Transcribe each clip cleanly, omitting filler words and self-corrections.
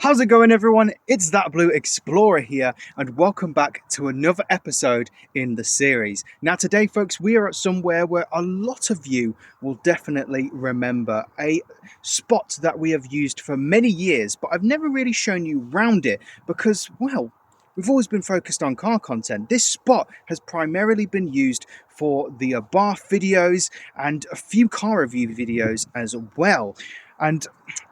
How's it going, everyone? It's ThatBlueExplorer here, and welcome back to another episode in the series. Now today, folks, we are at somewhere where a lot of you will definitely remember, a spot that we have used for many years, but I've never really shown you around it because, well, we've always been focused on car content. This spot has primarily been used for the bath videos and a few car review videos as well. And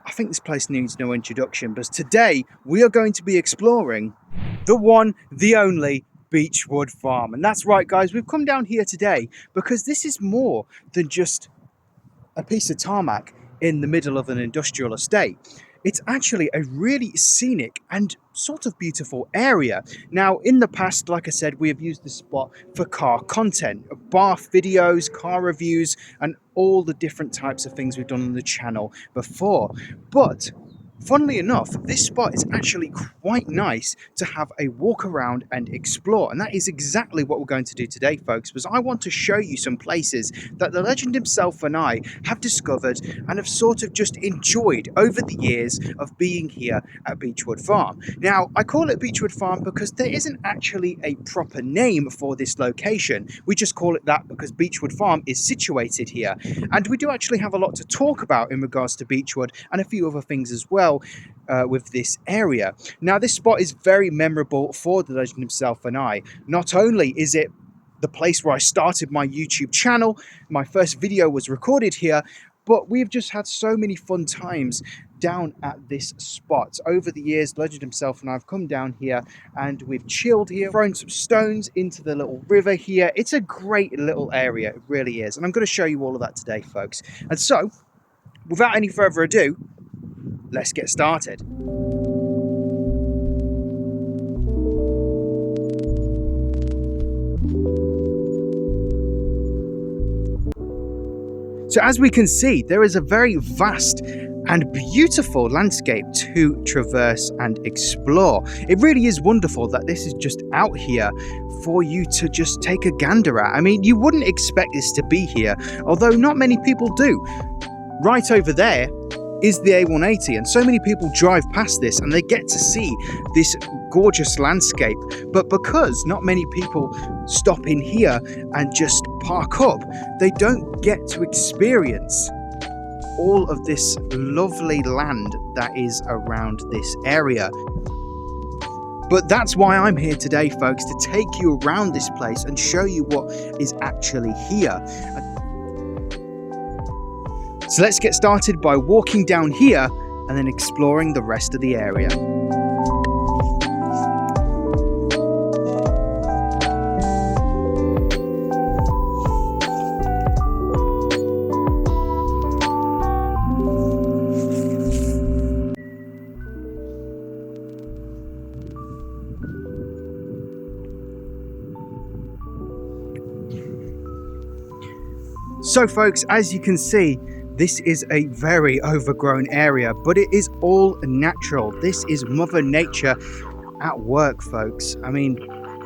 I think this place needs no introduction, but today we are going to be exploring the one, the only Beachwood Farm. And that's right, guys, we've come down here today because this is more than just a piece of tarmac in the middle of an industrial estate. It's actually a really scenic and sort of beautiful area. Now, in the past, like I said, we have used this spot for car content, bath videos, car reviews, and all the different types of things we've done on the channel before. But funnily enough, this spot is actually quite nice to have a walk around and explore. And that is exactly what we're going to do today, folks, because I want to show you some places that the legend himself and I have discovered and have sort of just enjoyed over the years of being here at Beachwood Farm. Now, I call it Beachwood Farm because there isn't actually a proper name for this location. We just call it that because Beachwood Farm is situated here. And we do actually have a lot to talk about in regards to Beachwood and a few other things as well. With this area. Now, this spot is very memorable for the legend himself and I. Not only is it the place where I started my YouTube channel, my first video was recorded here, but we've just had so many fun times down at this spot. Over the years, the legend himself and I have come down here and we've chilled here, thrown some stones into the little river here. It's a great little area, it really is. And I'm going to show you all of that today, folks. And so, without any further ado, let's get started. So as we can see, there is a very vast and beautiful landscape to traverse and explore. It really is wonderful that this is just out here for you to just take a gander at. I mean, you wouldn't expect this to be here, although not many people do. Right over there is the A180, and so many people drive past this and they get to see this gorgeous landscape. But because not many people stop in here and just park up, they don't get to experience all of this lovely land that is around this area. But that's why I'm here today, folks, to take you around this place and show you what is actually here. So let's get started by walking down here and then exploring the rest of the area. So, folks, as you can see, this is a very overgrown area, but it is all natural. This is Mother Nature at work, folks. I mean,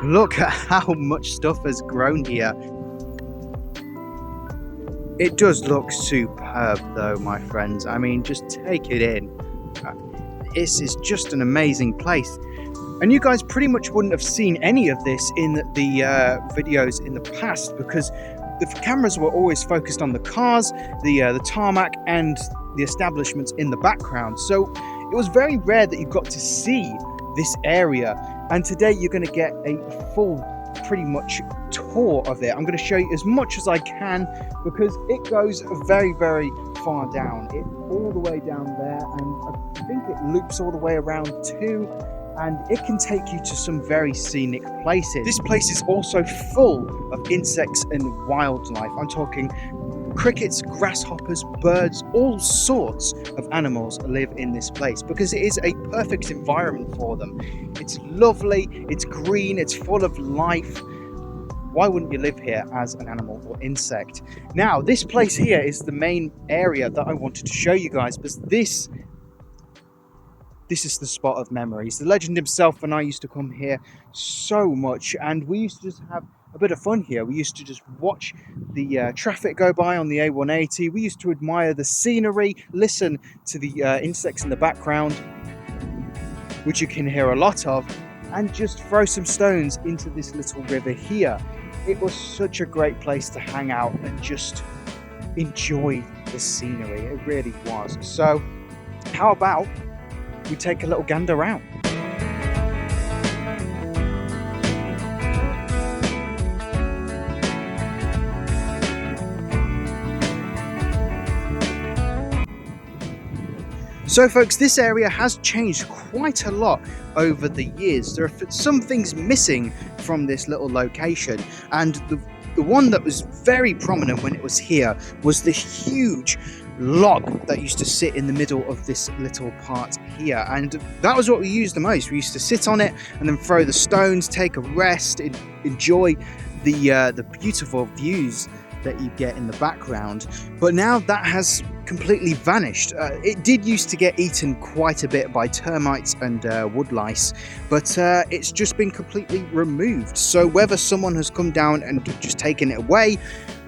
look at how much stuff has grown here. It does look superb, though, my friends. I mean, just take it in. This is just an amazing place. And you guys pretty much wouldn't have seen any of this in the videos in the past because the cameras were always focused on the cars, the tarmac, and the establishments in the background. So it was very rare that you got to see this area. And today you're going to get a full, pretty much tour of it. I'm going to show you as much as I can because it goes very, very far down. It's all the way down there, and I think it loops all the way around too. And it can take you to some very scenic places. This place is also full of insects and wildlife. I'm talking crickets, grasshoppers, birds, all sorts of animals live in this place because it is a perfect environment for them. It's lovely, it's green, it's full of life. Why wouldn't you live here as an animal or insect? Now, this place here is the main area that I wanted to show you guys because this is the spot of memories. The legend himself and I used to come here so much, and we used to just have a bit of fun here. We used to just watch the traffic go by on the A180. We used to admire the scenery, listen to the insects in the background. which you can hear a lot of, and just throw some stones into this little river here. It was such a great place to hang out and just enjoy the scenery. It really was. So how about we take a little gander around? So folks, this area has changed quite a lot over the years. There are some things missing from this little location, and the one that was very prominent when it was here was the huge log that used to sit in the middle of this little part here, and that was what we used the most. We used to sit on it and then throw the stones, take a rest, enjoy the beautiful views that you get in the background. But now that has completely vanished. It did used to get eaten quite a bit by termites and woodlice, but it's just been completely removed. So whether someone has come down and just taken it away,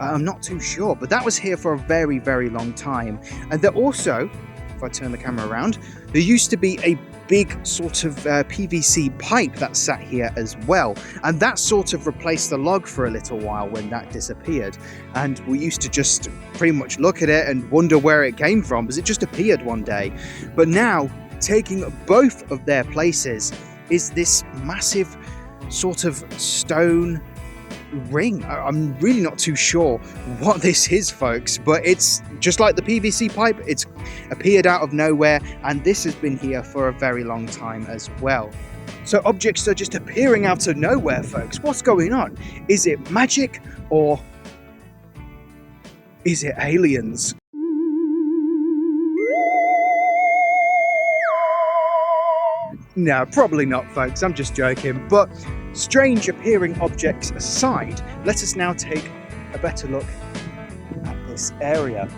I'm not too sure, but that was here for a very, very long time. And there also, if I turn the camera around, there used to be a big sort of PVC pipe that sat here as well, and that sort of replaced the log for a little while when that disappeared. And we used to just pretty much look at it and wonder where it came from, because it just appeared one day. But now, taking both of their places is this massive sort of stone ring. I'm really not too sure what this is, folks, but it's just like the PVC pipe. It's appeared out of nowhere, and this has been here for a very long time as well. So objects are just appearing out of nowhere, folks. What's going on? Is it magic, or is it aliens? No, probably not, folks. I'm just joking. But strange appearing objects aside, let us now take a better look at this area.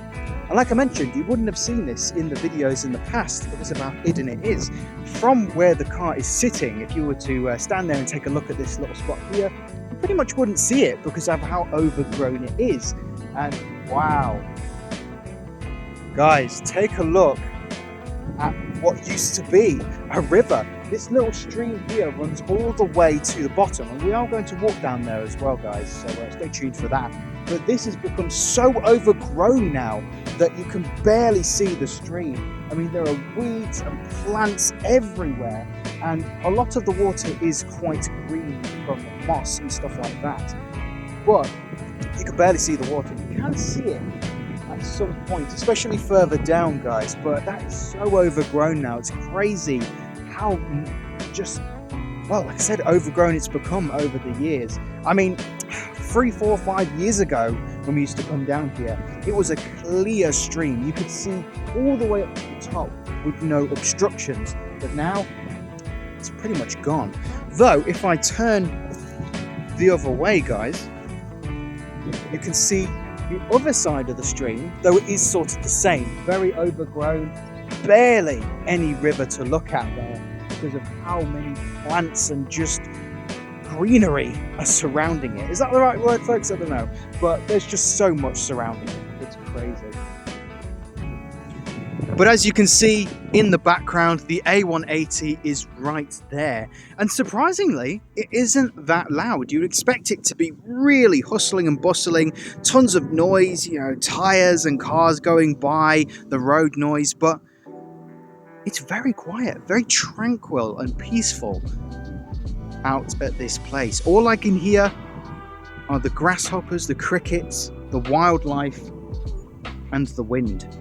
And like I mentioned, you wouldn't have seen this in the videos in the past because of how hidden it is. From where the car is sitting, if you were to stand there and take a look at this little spot here, you pretty much wouldn't see it because of how overgrown it is. And wow, guys, take a look at what used to be a river. This little stream here runs all the way to the bottom, and we are going to walk down there as well, guys, so stay tuned for that. But this has become so overgrown now that you can barely see the stream. I mean, there are weeds and plants everywhere, and a lot of the water is quite green from moss and stuff like that. But you can barely see the water. You can see it at some point, especially further down, guys, but that is so overgrown now. It's crazy how just, well, like I said, overgrown it's become over the years. I mean, 3, 4, 5 years ago when we used to come down here, it was a clear stream. You could see all the way up to the top with no obstructions, but now it's pretty much gone. Though if I turn the other way, guys, you can see the other side of the stream, though it is sort of the same, very overgrown, barely any river to look at there because of how many plants and just greenery are surrounding it. Is that the right word, folks? I don't know, but there's just so much surrounding it. It's crazy. But as you can see in the background, the A180 is right there. And surprisingly, it isn't that loud. You'd expect it to be really hustling and bustling, tons of noise, you know, tires and cars going by, the road noise, but it's very quiet, very tranquil and peaceful out at this place. All I can hear are the grasshoppers, the crickets, the wildlife, and the wind.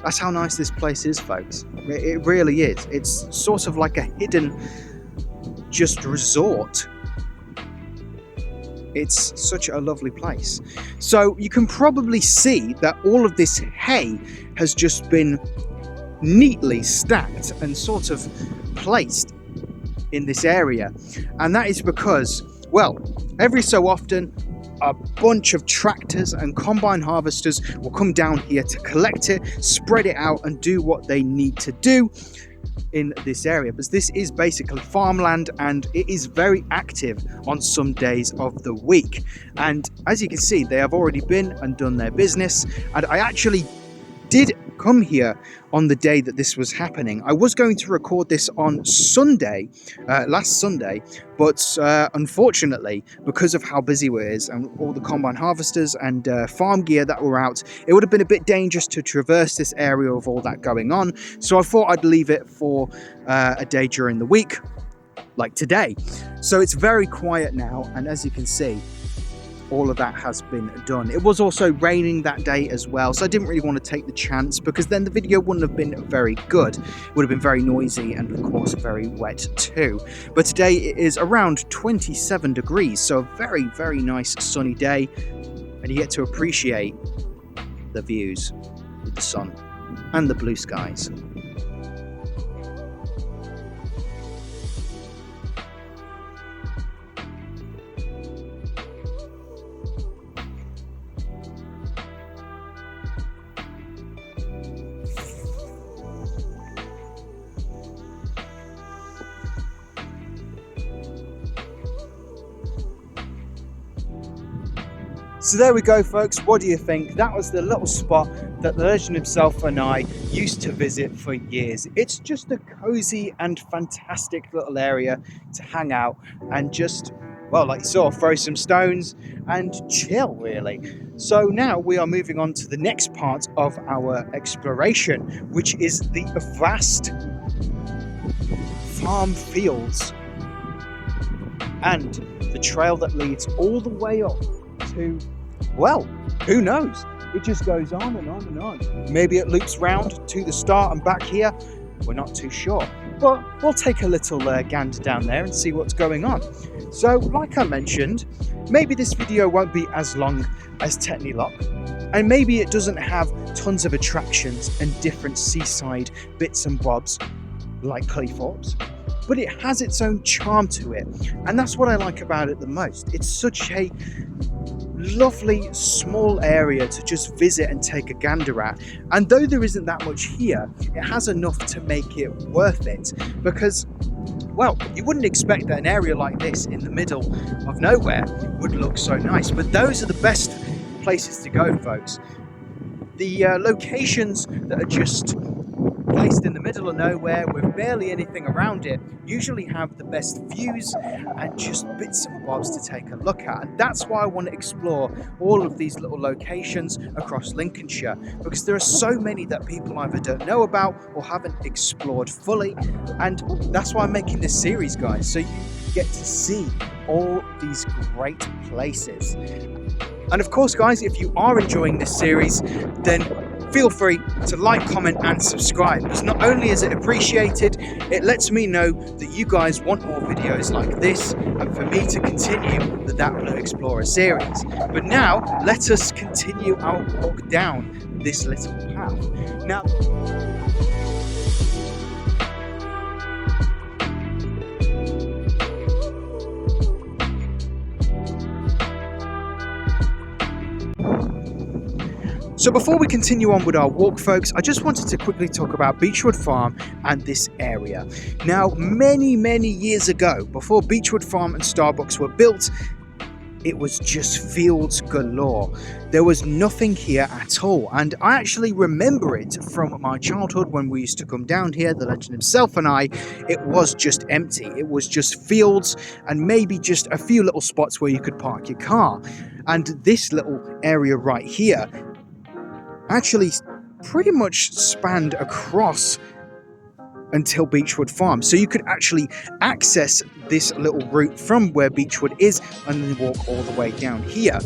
That's how nice this place is, folks. It really is. It's sort of like a hidden just resort. It's such a lovely place. So you can probably see that all of this hay has just been neatly stacked and sort of placed in this area. And that is because, well, every so often a bunch of tractors and combine harvesters will come down here to collect it, spread it out, and do what they need to do in this area. But this is basically farmland, and it is very active on some days of the week. And as you can see, they have already been and done their business. And I actually did come here on the day that this was happening. I was going to record this on Sunday, last Sunday, but unfortunately, because of how busy it is and all the combine harvesters and farm gear that were out, it would have been a bit dangerous to traverse this area with all that going on. So I thought I'd leave it for a day during the week, like today. So it's very quiet now, and as you can see, all of that has been done. It was also raining that day as well, so I didn't really want to take the chance, because then the video wouldn't have been very good. It would have been very noisy and of course very wet too. But today it is around 27 degrees, so a very, very nice sunny day, and you get to appreciate the views with the sun and the blue skies. So there we go, folks. What do you think? That was the little spot that the legend himself and I used to visit for years. It's just a cozy and fantastic little area to hang out and just, well, like you saw, throw some stones and chill, really. So now we are moving on to the next part of our exploration, which is the vast farm fields and the trail that leads all the way up to, well, who knows? It just goes on and on and on. Maybe it loops round to the start and back here. We're not too sure. But we'll take a little gander down there and see what's going on. So, like I mentioned, maybe this video won't be as long as Tetney Lock, and maybe it doesn't have tons of attractions and different seaside bits and bobs like Cleethorpes, but it has its own charm to it, and that's what I like about it the most. It's such a lovely small area to just visit and take a gander at, and though there isn't that much here, it has enough to make it worth it, because, well, you wouldn't expect that an area like this in the middle of nowhere would look so nice, but those are the best places to go, folks. The locations that are just placed in the middle of nowhere with barely anything around it usually have the best views and just bits and bobs to take a look at, and that's why I want to explore all of these little locations across Lincolnshire, because there are so many that people either don't know about or haven't explored fully, and that's why I'm making this series, guys, so you get to see all these great places. And of course, guys, if you are enjoying this series, then feel free to like, comment and subscribe, because not only is it appreciated, it lets me know that you guys want more videos like this and for me to continue the That Blue Explorer series. But now let us continue our walk down this little path. Now, so before we continue on with our walk, folks, I just wanted to quickly talk about Beachwood Farm and this area. Now, many, many years ago, before Beachwood Farm and Starbucks were built, it was just fields galore. There was nothing here at all, and I actually remember it from my childhood when we used to come down here, the legend himself and I. It was just empty. It was just fields and maybe just a few little spots where you could park your car. And this little area right here actually pretty much spanned across until Beachwood Farm, so you could actually access this little route from where Beachwood is and then walk all the way down here.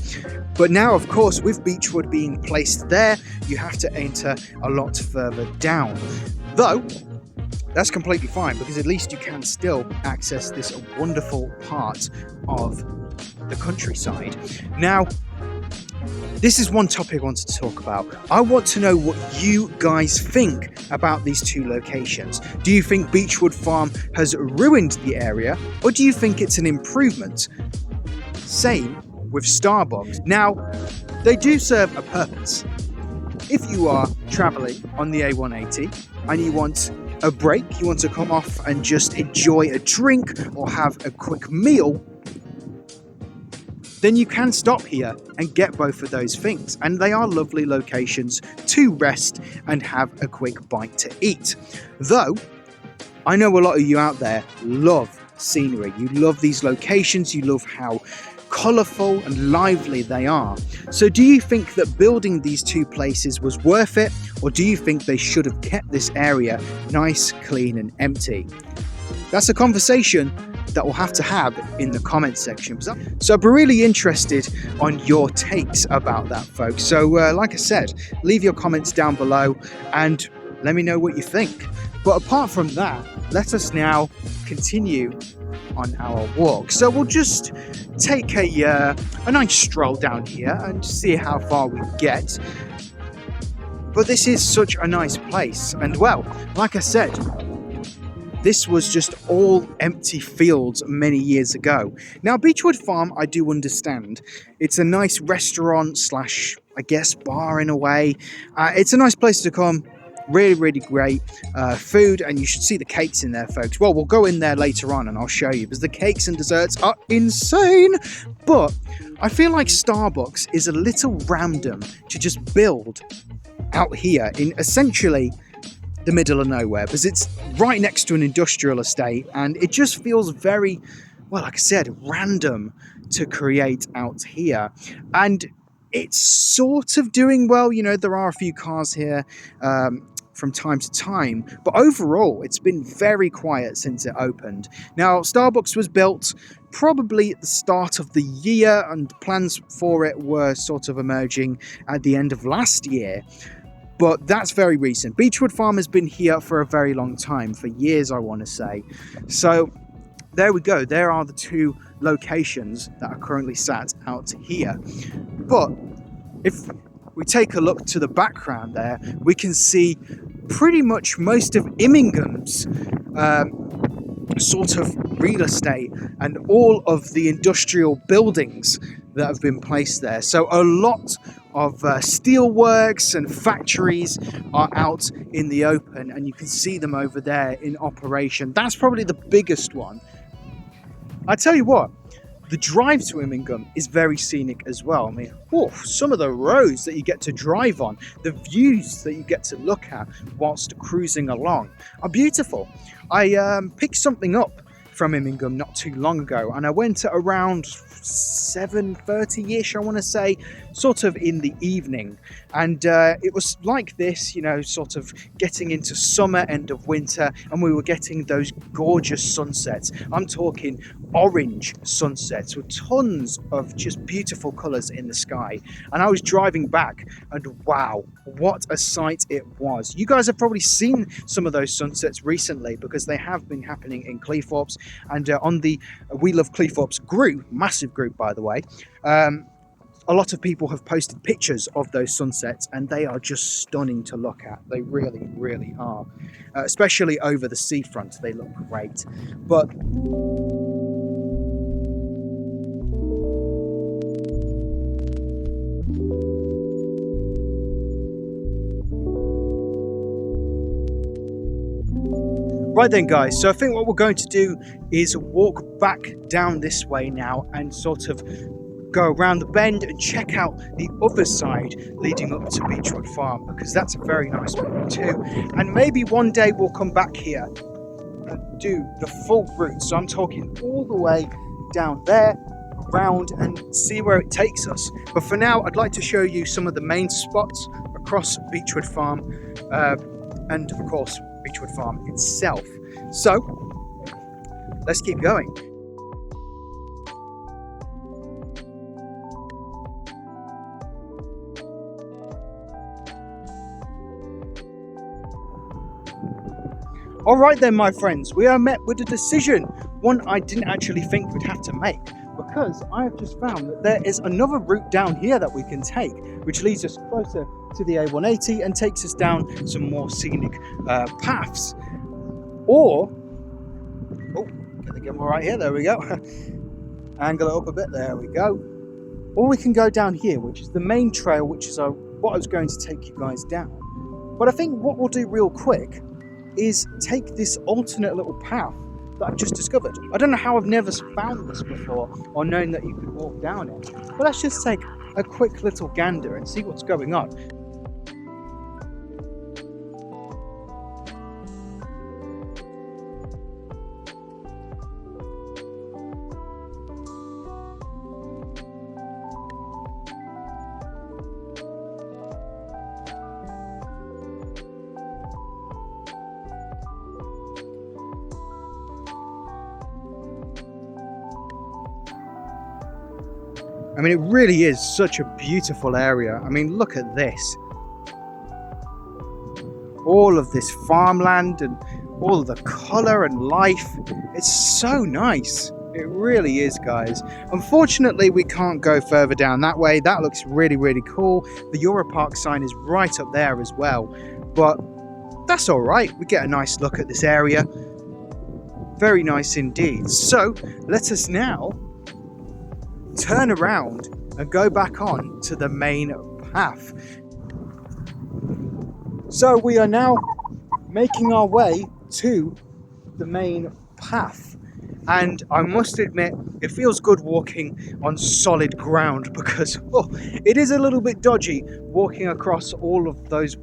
But now, of course, with Beachwood being placed there, you have to enter a lot further down, though that's completely fine, because at least you can still access this wonderful part of the countryside. Now, this is one topic I wanted to talk about. I want to know what you guys think about these two locations. Do you think Beachwood Farm has ruined the area, or do you think it's an improvement? Same with Starbucks. Now, they do serve a purpose. If you are traveling on the A180 and you want a break, you want to come off and just enjoy a drink or have a quick meal, then you can stop here and get both of those things. And they are lovely locations to rest and have a quick bite to eat. Though, I know a lot of you out there love scenery. You love these locations, you love how colourful and lively they are. So do you think that building these two places was worth it, or do you think they should have kept this area nice, clean and empty? That's a conversation that we'll have to have in the comment section. So I'd be really interested on your takes about that, folks. So like I said, leave your comments down below and let me know what you think. But apart from that, let us now continue on our walk. So we'll just take a nice stroll down here and see how far we get. But this is such a nice place, and well, like I said, this was just all empty fields many years ago. Now, Beachwood Farm, I do understand. It's a nice restaurant slash, I guess, bar in a way. It's a nice place to come. Really, really great food, and you should see the cakes in there, folks. Well, we'll go in there later on and I'll show you, because the cakes and desserts are insane. But I feel like Starbucks is a little random to just build out here in essentially the middle of nowhere, because it's right next to an industrial estate, and it just feels very, well, like I said, random to create out here. And it's sort of doing well. You know, there are a few cars here from time to time, but overall it's been very quiet since it opened. Now, Starbucks was built probably at the start of the year, and plans for it were sort of emerging at the end of last year, but that's very recent. Beachwood Farm has been here for a very long time, for years I want to say. So there we go, there are the two locations that are currently sat out here. But if we take a look to the background there, we can see pretty much most of Immingham's sort of real estate and all of the industrial buildings that have been placed there. So a lot of steelworks and factories are out in the open, and you can see them over there in operation. That's probably the biggest one. I tell you what, the drive to Immingham is very scenic as well. I mean, some of the roads that you get to drive on, the views that you get to look at whilst cruising along are beautiful. I picked something up from Immingham not too long ago, and I went at around 7:30ish, I want to say, sort of in the evening, and it was like this, you know, sort of getting into summer, end of winter, and we were getting those gorgeous sunsets. I'm talking orange sunsets with tons of just beautiful colors in the sky. And I was driving back, and wow, what a sight it was. You guys have probably seen some of those sunsets recently, because they have been happening in Cleethorpes, and on the We Love Cleethorpes group, massive group by the way, a lot of people have posted pictures of those sunsets, and they are just stunning to look at. They really, really are. Especially over the seafront, they look great. But right then, guys, so I think what we're going to do is walk back down this way now and sort of go around the bend and check out the other side leading up to Beachwood Farm, because that's a very nice one too. And maybe one day we'll come back here and do the full route. So I'm talking all the way down there, around, and see where it takes us. But for now, I'd like to show you some of the main spots across Beachwood Farm, and of course Beachwood Farm itself. So let's keep going. All right then, my friends, we are met with a decision, one I didn't actually think we'd have to make, because I have just found that there is another route down here that we can take, which leads us closer to the A180 and takes us down some more scenic paths. Or, get the camera right here, there we go. Angle it up a bit, there we go. Or we can go down here, which is the main trail, which is what I was going to take you guys down. But I think what we'll do real quick is take this alternate little path that I've just discovered. I don't know how I've never found this before or known that you could walk down it. But let's just take a quick little gander and see what's going on. I mean, it really is such a beautiful area. I mean, look at this. All of this farmland and all of the colour and life. It's so nice. It really is, guys. Unfortunately, we can't go further down that way. That looks really, really cool. The Europark sign is right up there as well. But that's all right. We get a nice look at this area. Very nice indeed. So, let us now turn around and go back on to the main path. So we are now making our way to the main path, and I must admit it feels good walking on solid ground, because it is a little bit dodgy walking across all of those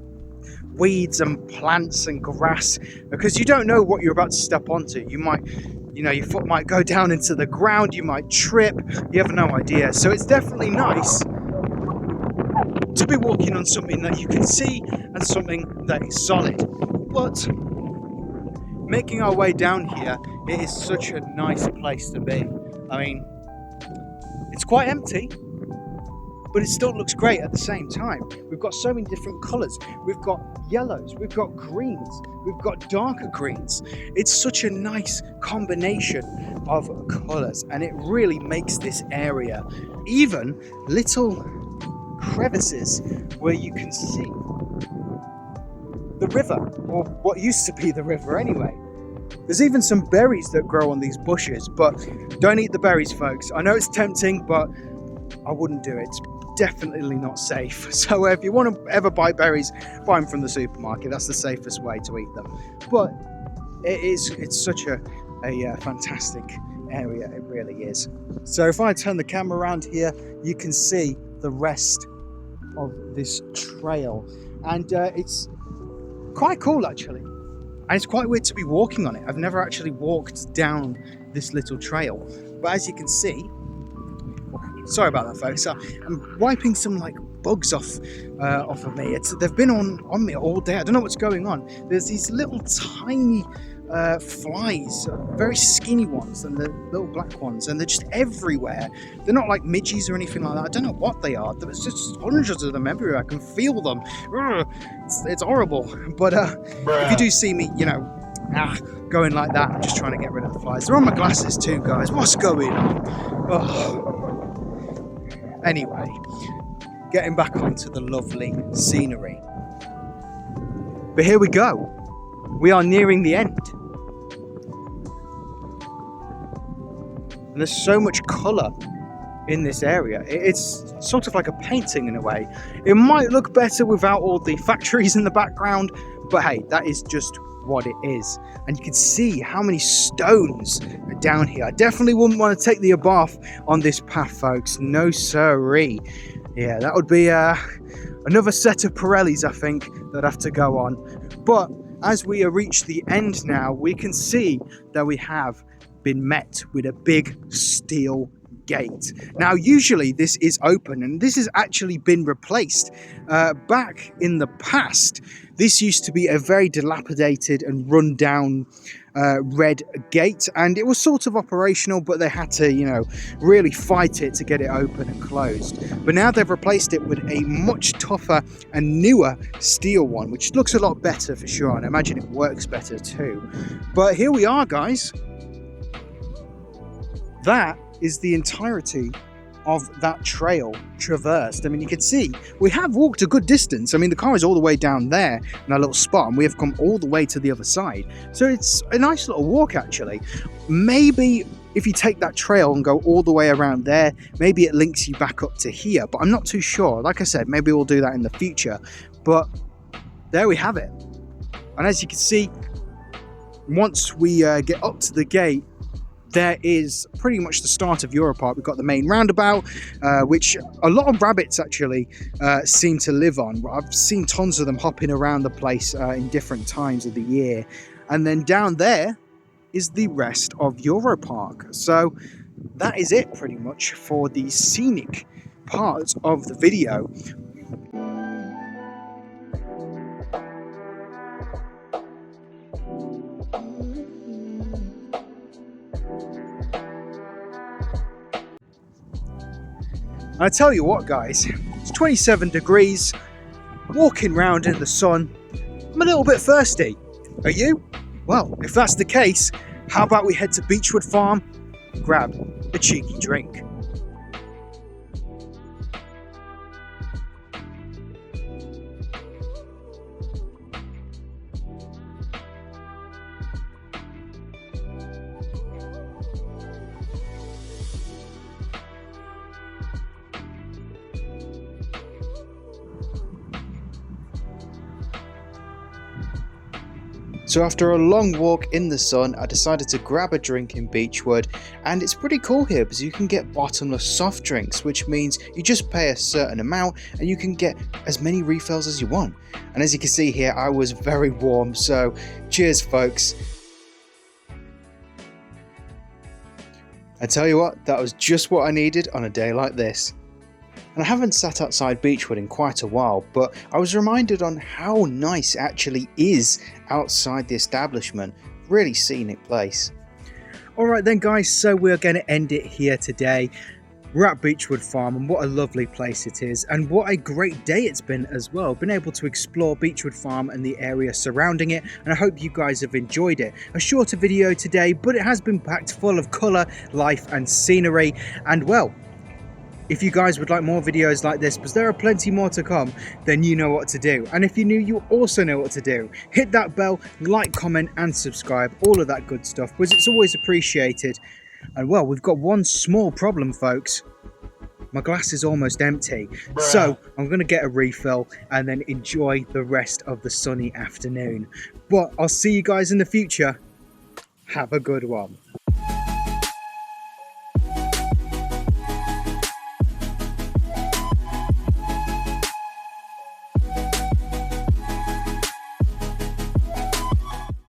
weeds and plants and grass, because you don't know what you're about to step onto. You might, your foot might go down into the ground, you might trip, you have no idea. So it's definitely nice to be walking on something that you can see and something that is solid. But making our way down here, it is such a nice place to be. I mean, it's quite empty, but it still looks great at the same time. We've got so many different colours. We've got yellows, we've got greens, we've got darker greens. It's such a nice combination of colours, and it really makes this area even little crevices where you can see the river, or what used to be the river anyway. There's even some berries that grow on these bushes, but don't eat the berries, folks. I know it's tempting, but I wouldn't do it. It's definitely not safe. So if you want to ever buy berries, buy them from the supermarket. That's the safest way to eat them. But it's such a fantastic area. It really is. So if I turn the camera around here, you can see the rest of this trail, and it's quite cool actually, and it's quite weird to be walking on it. I've never actually walked down this little trail, but as you can see, sorry about that, folks, I'm wiping some bugs off of me. They've been on me all day. I don't know what's going on. There's these little tiny flies, very skinny ones, and the little black ones, and they're just everywhere. They're not like midges or anything like that. I don't know what they are. There's just hundreds of them everywhere. I can feel them. It's horrible. But if you do see me, going like that, I'm just trying to get rid of the flies. They're on my glasses too, guys. What's going on? Anyway, getting back onto the lovely scenery. But here we go. We are nearing the end. And there's so much colour in this area. It's sort of like a painting in a way. It might look better without all the factories in the background, but hey, that is just what it is. And you can see how many stones are down here. I definitely wouldn't want to take the bath on this path, folks. No siree. Yeah, that would be another set of Pirellis, I think, that have to go on. But as we reach the end now, we can see that we have been met with a big steel gate. Now, usually this is open, and this has actually been replaced. Back in the past, this used to be a very dilapidated and run down red gate, and it was sort of operational, but they had to, really fight it to get it open and closed. But now they've replaced it with a much tougher and newer steel one, which looks a lot better for sure, and I imagine it works better too. But here we are, guys. That is the entirety of that trail traversed. I mean, you can see we have walked a good distance. I mean, the car is all the way down there in a little spot, and we have come all the way to the other side. So it's a nice little walk, actually. Maybe if you take that trail and go all the way around there, maybe it links you back up to here, but I'm not too sure. Like I said, maybe we'll do that in the future. But there we have it. And as you can see, Once we get up to the gate, there is pretty much the start of Europark. We've got the main roundabout, which a lot of rabbits actually seem to live on. I've seen tons of them hopping around the place in different times of the year. And then down there is the rest of Europark. So that is it pretty much for the scenic part of the video. I tell you what, guys, it's 27 degrees, walking around in the sun. I'm a little bit thirsty. Are you? Well, if that's the case, how about we head to Beachwood Farm and grab a cheeky drink? So after a long walk in the sun, I decided to grab a drink in Beachwood, and it's pretty cool here because you can get bottomless soft drinks, which means you just pay a certain amount and you can get as many refills as you want. And as you can see here, I was very warm, so cheers folks. I tell you what, that was just what I needed on a day like this. And I haven't sat outside Beachwood in quite a while, but I was reminded on how nice it actually is outside the establishment. Really scenic place. Alright then guys, so we're going to end it here today. We're at Beachwood Farm, and what a lovely place it is, and what a great day it's been as well. Been able to explore Beachwood Farm and the area surrounding it, and I hope you guys have enjoyed it. A shorter video today, but it has been packed full of colour, life and scenery, and well, if you guys would like more videos like this, because there are plenty more to come, then you know what to do. And if you're new, you also know what to do. Hit that bell, like, comment and subscribe, all of that good stuff, because it's always appreciated. And well, we've got one small problem, folks. My glass is almost empty. So I'm going to get a refill and then enjoy the rest of the sunny afternoon. But I'll see you guys in the future. Have a good one.